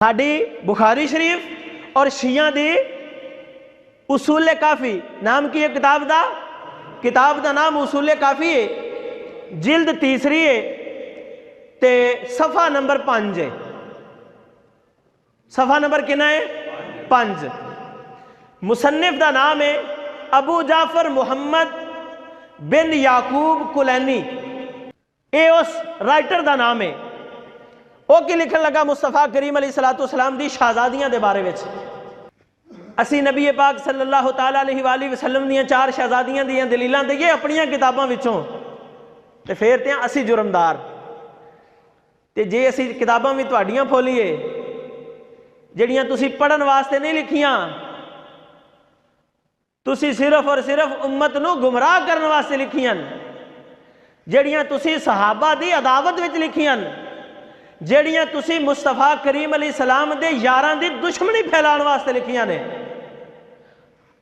साडी बुखारी शरीफ और शिया दी उसूल काफ़ी नाम की है किताब का नाम उसूल काफ़ी है, जिल्द तीसरी है ते सफ़ा नंबर 5 है। सफ़ा नंबर कितना है? 5। मुसन्निफ का नाम है अबू जाफर मुहम्मद बिन याकूब कुलैनी, ये उस राइटर का नाम है। वो की लिखन लगा मुस्तफा करीम अलैहिस्सलाम दी शहजादियां दे बारे में। असी नबी पाक सल्लल्लाहु तआला अलैहि वसल्लम दियां 4 शहजादियां दियां दलीलां दईए अपनियां किताबां विचों, ते फिर ते असी जुर्मदार। ते जे असी किताबां भी तुहाडियां खोलीए जिहड़ियां तुसी पढ़न वास्ते नहीं लिखियां, तुसी सिर्फ और सिर्फ उम्मत नूं गुमराह करने वास्ते लिखियां, जिहड़ियां तुसी सहाबा दी अदावत विच लिखियां, जिहड़ियां तुसी मुस्तफा करीम अलैहिस्सलाम दे यारां दी दुश्मनी फैलाने वास्ते लिखियां ने।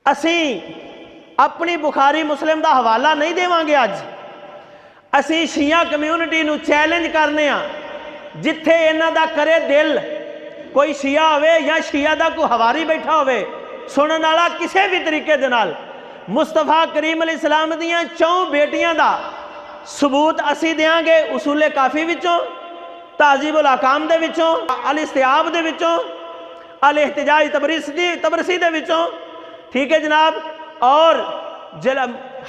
असी अपनी बुखारी मुस्लिम दा हवाला नहीं देवांगे। अज असी शिया कम्यूनिटी नूं चैलेंज करने आ, जिथे इन्हां दा करे दिल, कोई शिया होवे या शिया दा कोई हवारी बैठा होवे सुनने वाला किसी भी तरीके दे नाल, मुस्तफा करीम अलैहिस्सलाम दियां 4 बेटियां दा सबूत असी देंगे उसूल काफ़ी विचों, ताज़ीबुल अहकाम दे विचों, अल इस्तिआब दे विचों, अल इहतिजाज तबरसी दे विचों, ठीक है जनाब। और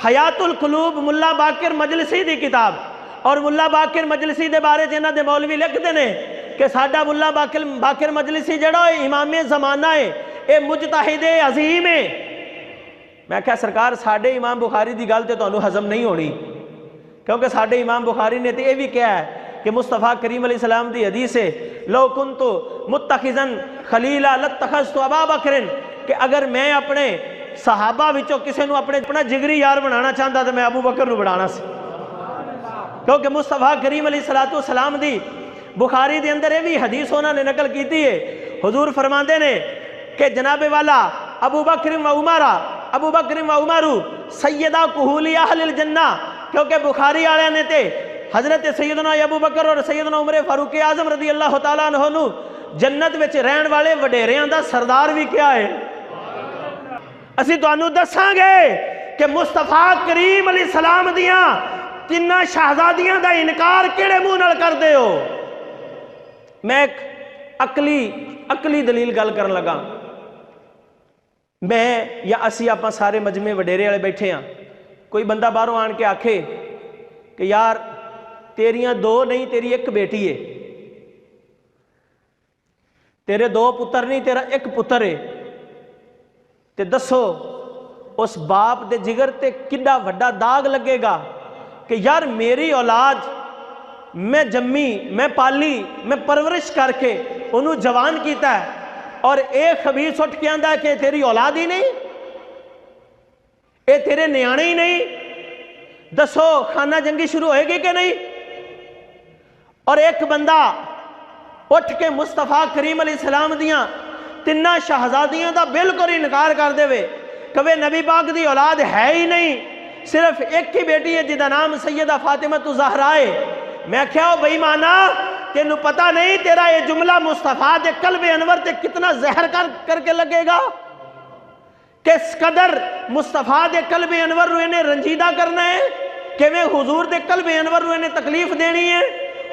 हयातुल कुलूब मुल्ला बाकिर मजलिसी दी किताब, और मुल्ला बाकिर मजलिसी दे बारे इन्हां दे मौलवी लिखते हैं कि साडा मुल्ला बाकिर मजलिसी जड़ा इमामे ज़माना है, ये मुजतहिद अजीम है। मैं क्या सरकार साडे इमाम बुखारी की गल तो तुहानूं हजम नहीं होनी, क्योंकि साडे इमाम बुखारी ने तो यह भी कहा है कि मुस्तफा करीम अलैहिस्सलाम दी हदीस है लो कुन्तु मुत्तखिज़न खलीला लत्तखज़तु अबा बकरिन, कि अगर मैं अपने सहाबा विचों किसी को अपना जिगरी यार बनाना चाहता तो मैं अबू बकर नूं बनाना सी, क्योंकि मुस्तफा करीम अलैहिस्सलाम दी बुखारी दे अंदर ये भी हदीस उन्होंने नकल की है। हुजूर फरमाते ने कि जनाबे वाला अबू बकर व उमरू सैयदा कुहूली अहलिल जन्ना, क्योंकि बुखारी वाले ने ते हजरत सैयदना अबू बकर और सैयदना उमर फारूक आजम रदी अल्लाह तआला अन्हु नूं जन्नत विच रहन वाले वडेरियां दा सरदार भी क्या है। असी तुहानूं दसांगे कि मुस्तफा करीम अलैहिस्सलाम दियां 3 शहजादियां दा इनकार किहड़े मुंह नाल करदे हो। मैं एक अकली दलील गल करन लगा। मैं या असी आपां सारे मजमे वडेरे वाले बैठे हाँ, कोई बंदा बाहरों आन के आखे कि यार तेरियां 2 नहीं तेरी 1 बेटी है, तेरे 2 पुत्र नहीं तेरा 1 पुत्र है, ते दसो उस बाप दे जिगर ते किड्डा वड्डा दाग लगेगा कि यार मेरी औलाद मैं जम्मी, मैं पाली, मैं परवरिश करके उन्होंने जवान किया है, और एक खबीस उठ के आंदा कि तेरी औलाद ही नहीं, ये तेरे न्याणे ही नहीं। दसो खाना जंगी शुरू होएगी कि नहीं। और एक बंदा उठ के मुस्तफा करीम अलैहिस्सलाम दियां 3 शहजादियों का बिल्कुल इनकार कर देवे, कवे नबी पाक की औलाद है ही नहीं, सिर्फ 1 ही बेटी है जिसका नाम सैयदा फातिमा ज़हरा है। मैं क्या बेईमाना, तेनू पता नहीं तेरा ये जुमला मुस्तफा दे कल्बे अनवर ते कितना जहर करके लगेगा, किस कदर मुस्तफा दे कल्बे अनवर नूं इन्हें रंजीदा करना है, किवें हुजूर दे कल्बे अनवर नूं इन्हें तकलीफ देनी है,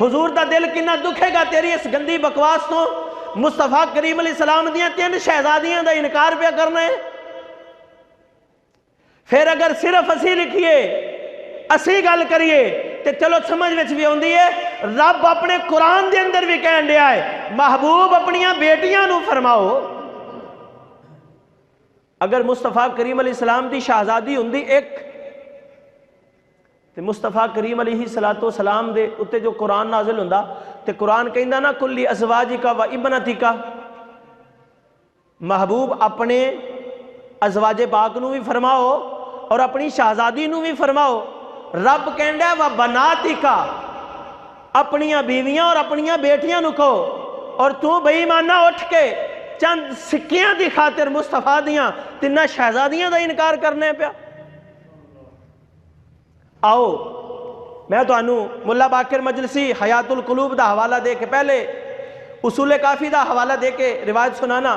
हुजूर दा दिल कितना दुखेगा तेरी इस गंदी बकवास तो। मुस्तफा करीम अलैहिस्सलाम दियां 3 शहजादियां दा इनकार पे करना है। फिर अगर सिर्फ असी लिखिए, असी गल करिए तो चलो समझ में भी आउंदी है। रब अपने कुरान के अंदर भी कह दिया है महबूब अपनियां बेटियां नूं फरमाओ। अगर मुस्तफा करीम अलैहिस्सलाम दी शहजादी हुंदी 1, तो मुस्तफा करीम अलैहिस्सलाम दे उत्ते जो कुरान नाजिल हुंदा, तो कुरान कहंदा ना कुल्ली अज़वाजिका व इब्नतिका, महबूब अपने अज़वाजे पाक नूं भी फरमाओ और अपनी शहजादी नूं भी फरमाओ। रब कहंदा व बनातिका, अपनियां बीवियां और अपनियां बेटियां नूं कहो, और तू बेईमाना उठ के चंद सिक्कियां की खातिर मुस्तफा दियां 3 शहजादियां का इनकार करने पिया। आओ मैं तुहानू मुल्ला बाकिर मजलिसी हयातुल कुलूब का हवाला दे के पहले اصول کافی دا حوالہ دے کے روایت سنانا.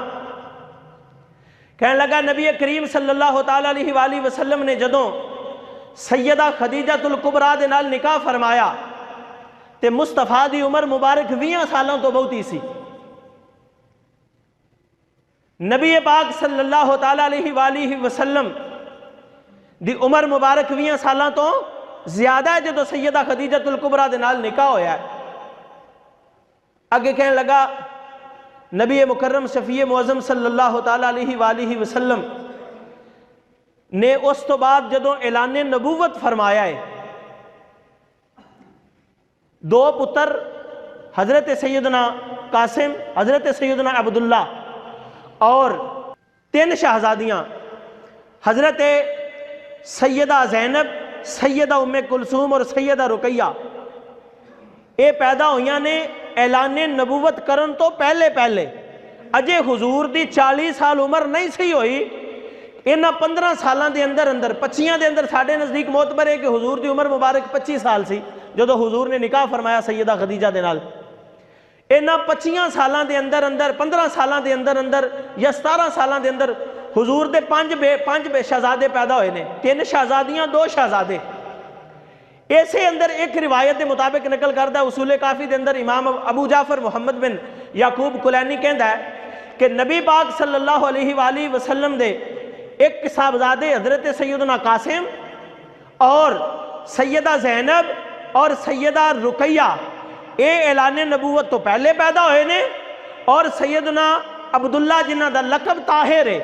کہنے لگا نبی کریم صلی اللہ تعالیٰ علیہ وآلہ وسلم نے جدوں سیدہ خدیجہ الکبریٰ دے نال نکاح فرمایا تے مصطفیٰ دی عمر مبارک 20 سالوں تو بہتی سی. نبی پاک صلی اللہ تعالیٰ علیہ وآلہ وسلم دی عمر مبارک 20 سالوں تو زیادہ ہے جدو سیدہ خدیجہ الکبریٰ دے نال نکاح ہویا ہے. اگے کہنے لگا نبی مکرم شفیع معظم صلی اللہ تعالیٰ علیہ وآلہ وسلم نے اس تو بعد جدو اعلان نبوت فرمایا ہے، 2 پتر حضرت سیدنا قاسم، حضرت سیدنا عبداللہ، اور 3 شہزادیاں حضرت سیدہ زینب، سیدہ ام کلثوم اور سیدہ رقیہ، یہ پیدا ہوئیاں نے اعلان نبوت کرن تو پہلے اجے حضور دی 40 سال عمر نہیں سی ہوئی. انہاں 15 سالاں دے اندر 25 دے اندر ساڑھے نزدیک معتبر ہے کہ حضور دی عمر مبارک 25 سال سی جدو حضور نے نکاح فرمایا سیدہ خدیجہ دے نال. انہاں 25 سالاں دے اندر 15 سالاں دے اندر یا 17 سالاں دے اندر حضور دے 5 شہزادے پیدا ہوئے نے، 3 شہزادیاں 2 شہزادے. ایسے اندر ایک روایت دے مطابق نقل کردہ اصول کافی دے اندر امام ابو جعفر محمد بن یعقوب کلینی کہندا ہے کہ نبی پاک صلی اللہ علیہ وآلہ وسلم دے ایک صاحبزادے حضرت سیدنا قاسم اور سیدہ زینب اور سیدہ رقیہ اے اعلان نبوت تو پہلے پیدا ہوئے نے، اور سیدنا عبداللہ جنہ دا لقب طاہر ہے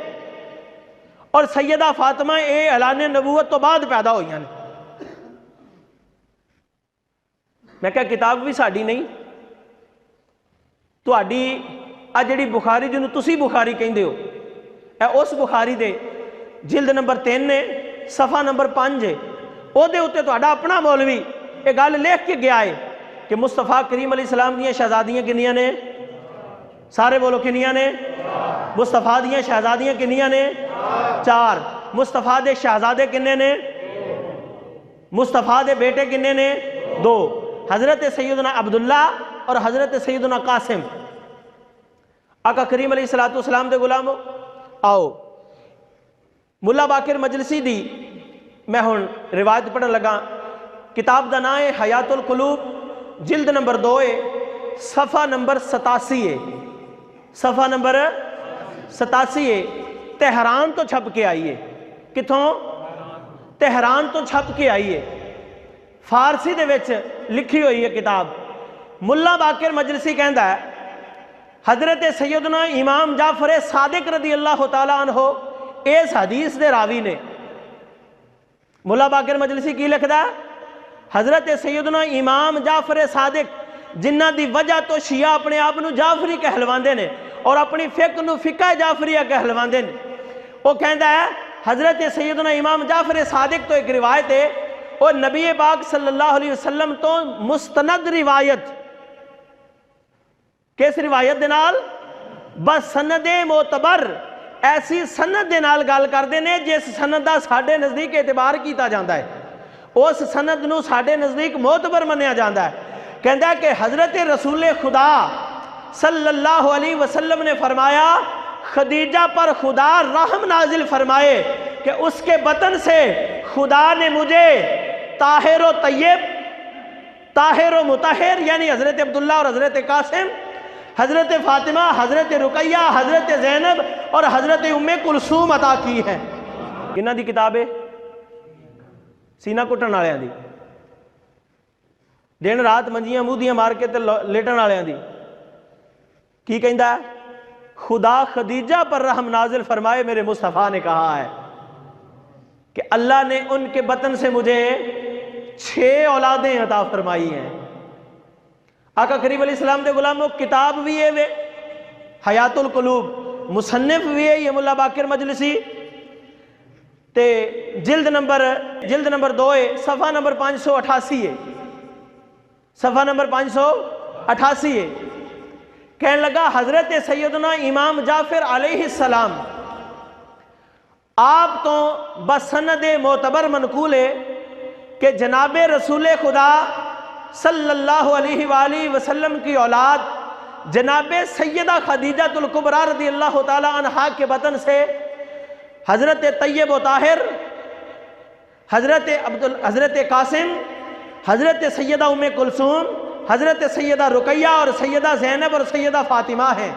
اور سیدہ فاطمہ اے اعلان نبوت تو بعد پیدا ہوئی ہیں. میں کہا کتاب بھی ساڑی نہیں تو جڑی بخاری جنہوں تسی بخاری کہندے ہو، اے اس بخاری دے جلد نمبر 3 نے صفحہ نمبر 5 ہے، او دے ہوتے تو اپنا مولوی یہ گل لکھ کے گیا ہے کہ مصطفیٰ کریم علیہ السلام دیاں شہزادیاں کنیاں نے؟ سارے بولو کنیاں نے؟ مصطفیٰ دیاں شہزادیاں کنیاں نے؟ 4. مصطفیٰ دے شہزادے کنے نے؟ مصطفیٰ دے بیٹے کنے نے؟ 2. حضرت سیدنا عبداللہ اور حضرت سیدنا قاسم. آقا کریم علیہ السلام دے غلامو آؤ ملا باقر مجلسی دی میں ہن روایت پڑھن لگا. کتاب دا نام ہے حیات القلوب، جلد نمبر 2 ہے، صفحہ نمبر 87 ہے، صفحہ نمبر 87 ہے. تہران تو چھپ کے آئی ہے. کتھوں؟ تہران تو چھپ کے آئی ہے. فارسی دے وچ لکھی ہوئی ہے کتاب. ملا باقر مجلسی کہندا ہے حضرت سیدنا امام جعفر صادق رضی اللہ تعالیٰ عنہ اس حدیث دے راوی نے. ملا باقر مجلسی کی لکھدا ہے؟ حضرت سیدنا امام جعفر صادق جنہ دی وجہ تو شیعہ اپنے آپ نو جعفری کہلواندے نے اور اپنی فقہ نو فقہ جعفریہ کہلواندے نے. وہ کہندا ہے حضرت سیدنا امام جعفر صادق تو ایک روایت ہے اور نبی پاک صلی اللہ علیہ وسلم تو مستند روایت، کس روایت دے نال؟ بس سند معتبر، ایسی سند دے نال گل کردے نے جس سند دا ساڈے نزدیک اعتبار کیتا جاندا ہے، اس سند نو ساڈے نزدیک معتبر منیا جاندا ہے. کہندا ہے کہ حضرت رسول خدا صلی اللہ علیہ وسلم نے فرمایا خدیجہ پر خدا رحم نازل فرمائے کہ اس کے بطن سے خدا نے مجھے طاہر و طیب، طاہر و مطہر یعنی حضرت عبداللہ اور حضرت قاسم، حضرت فاطمہ، حضرت رقیہ، حضرت زینب اور حضرت ام کلثوم عطا کی ہے. کنہ دی کتاب ہے؟ سینہ کٹن والےاں دی، دن رات منجیاں مودیاں مار کے تے لیٹن والےاں دی. کی کہندا ہے؟ خدا خدیجہ پر رحم نازل فرمائے میرے مصطفیٰ نے کہا ہے کہ اللہ نے ان کے بطن سے مجھے 6 اولادیں عطا فرمائی ہیں. آقا کریم علیہ السلام دے غلاموں کتاب بھی ہے وے حیات القلوب، مصنف بھی ہے یہ ملا باقر مجلسی تے جلد نمبر 2 ہے، صفحہ نمبر 588 ہے، صفحہ نمبر 588 ہے. کہنے لگا حضرت سیدنا امام جعفر علیہ السلام آپ تو بسند معتبر منقول ہے کہ جناب رسول خدا صلی اللہ علیہ وآلہ وسلم کی اولاد جناب سیدہ خدیجہ الکبریٰ رضی اللہ تعالی عنہا کے بطن سے حضرت طیب و طاہر، حضرت قاسم، حضرت سیدہ ام کلثوم، حضرت سیدہ رقیہ اور سیدہ زینب اور سیدہ فاطمہ ہیں۔